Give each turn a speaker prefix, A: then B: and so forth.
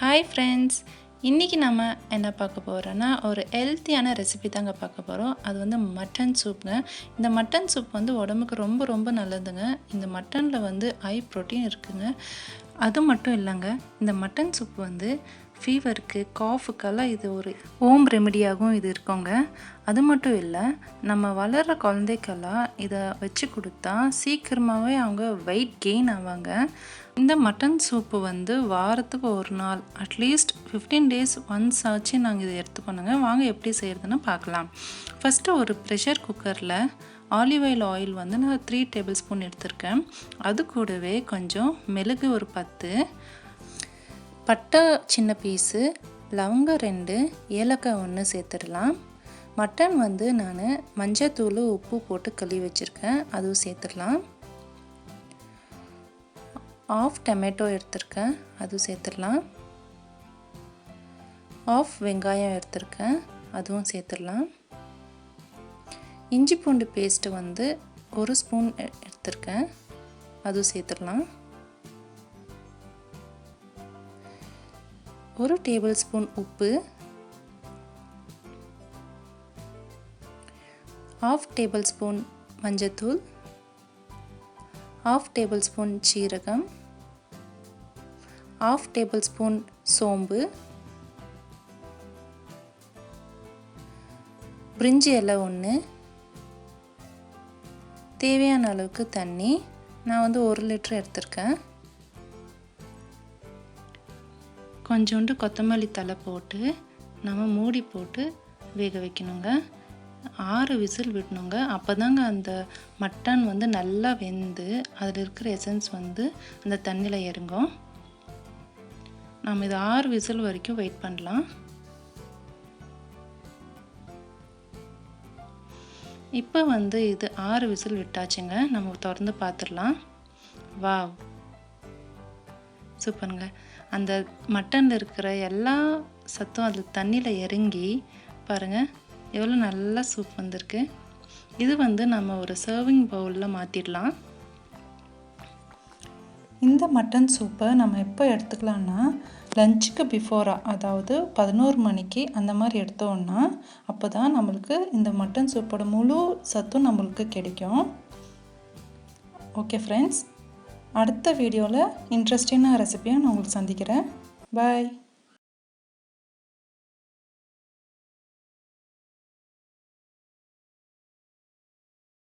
A: Hi friends, இன்றைக்கி நம்ம என்ன பார்க்க போகிறோன்னா ஒரு ஹெல்த்தியான ரெசிபி தாங்க பார்க்க போகிறோம். அது வந்து மட்டன் சூப்புங்க. இந்த மட்டன் சூப் வந்து உடம்புக்கு ரொம்ப ரொம்ப நல்லதுங்க. இந்த மட்டனில் வந்து ஹை ப்ரோட்டீன் இருக்குங்க. அது மட்டும் இல்லைங்க, இந்த மட்டன் சூப் வந்து ஃபீவருக்கு, காஃபுக்கெல்லாம் இது ஒரு ஹோம் ரெமெடியாகவும் இது இருக்குங்க. அது மட்டும் இல்லை, நம்ம வளர்கிற குழந்தைக்கெல்லாம் இதை வச்சு கொடுத்தா சீக்கிரமாகவே அவங்க வெயிட் கெயின் ஆவாங்க. இந்த மட்டன் சூப்பு வந்து வாரத்துக்கு ஒரு நாள் அட்லீஸ்ட் 15 days ஒன்ஸ் ஆச்சு நாங்கள் இதை எடுத்துக்கணுங்க. வாங்க எப்படி செய்கிறதுன்னு பார்க்கலாம். ஃபஸ்ட்டு ஒரு ப்ரெஷர் குக்கரில் ஆலிவ் ஆயில் வந்து நான் 3 tablespoon எடுத்திருக்கேன். அது கூடவே கொஞ்சம் மிளகு ஒரு 10, பட்டை சின்ன பீஸு, லவங்கம் 2, ஏலக்காய் 1 சேர்த்துடலாம். மட்டன் வந்து நான் மஞ்சத்தூள் உப்பு போட்டு கழுவி வச்சுருக்கேன், அதுவும் சேர்த்துடலாம். ஆஃப் டொமேட்டோ எடுத்திருக்கேன், அதுவும் சேர்த்துடலாம். ஆஃப் வெங்காயம் எடுத்திருக்கேன், அதுவும் சேர்த்துடலாம். இஞ்சி பூண்டு பேஸ்ட்டு வந்து 1 ஸ்பூன் எடுத்திருக்கேன், அதுவும் சேர்த்துடலாம். 1 டேபிள்ஸ்பூன் உப்பு, ஆஃப் டேபிள்ஸ்பூன் மஞ்சத்தூள், ஆஃப் டேபிள்ஸ்பூன் சீரகம், ஆஃப் டேபிள்ஸ்பூன் சோம்பு, பிரிஞ்சி இலை 1, தேவையான அளவுக்கு தண்ணி. நான் வந்து 1 லிட்டர் எடுத்திருக்கேன். கொஞ்சோண்டு கொத்தமல்லி தழை போட்டு நம்ம மூடி போட்டு வேக வைக்கணுங்க. 6 விசில் விடணுங்க. அப்போ தாங்க அந்த மட்டன் வந்து நல்லா வெந்து அதில் இருக்கிற எசன்ஸ் வந்து அந்த தண்ணியில் இறங்கும். நம்ம இது 6 விசில் வரைக்கும் வெயிட் பண்ணலாம். இப்போ வந்து இது 6 விசில் விட்டாச்சுங்க. நம்ம திறந்து பார்த்துடலாம். வாவ், சூப்பருங்க. அந்த மட்டனில் இருக்கிற எல்லா சத்தும் அதில் தண்ணியில் இறங்கி பாருங்கள் எவ்வளோ நல்லா சூப் வந்திருக்கு. இது வந்து நம்ம ஒரு சர்விங் பவுலில் மாற்றிடலாம். இந்த மட்டன் சூப்பை நம்ம எப்போ எடுத்துக்கலான்னா லஞ்சுக்கு பிஃபோராக, அதாவது 11 மணிக்கு அந்த மாதிரி எடுத்தோன்னா அப்போ தான் நம்மளுக்கு இந்த மட்டன் சூப்போட முழு சத்தும் நம்மளுக்கு கிடைக்கும். ஓகே ஃப்ரெண்ட்ஸ், அடுத்த வீடியோவில் இன்ட்ரெஸ்டிங்கான ரெசிபியாக நான் உங்களுக்கு சந்திக்கிறேன். பாய்.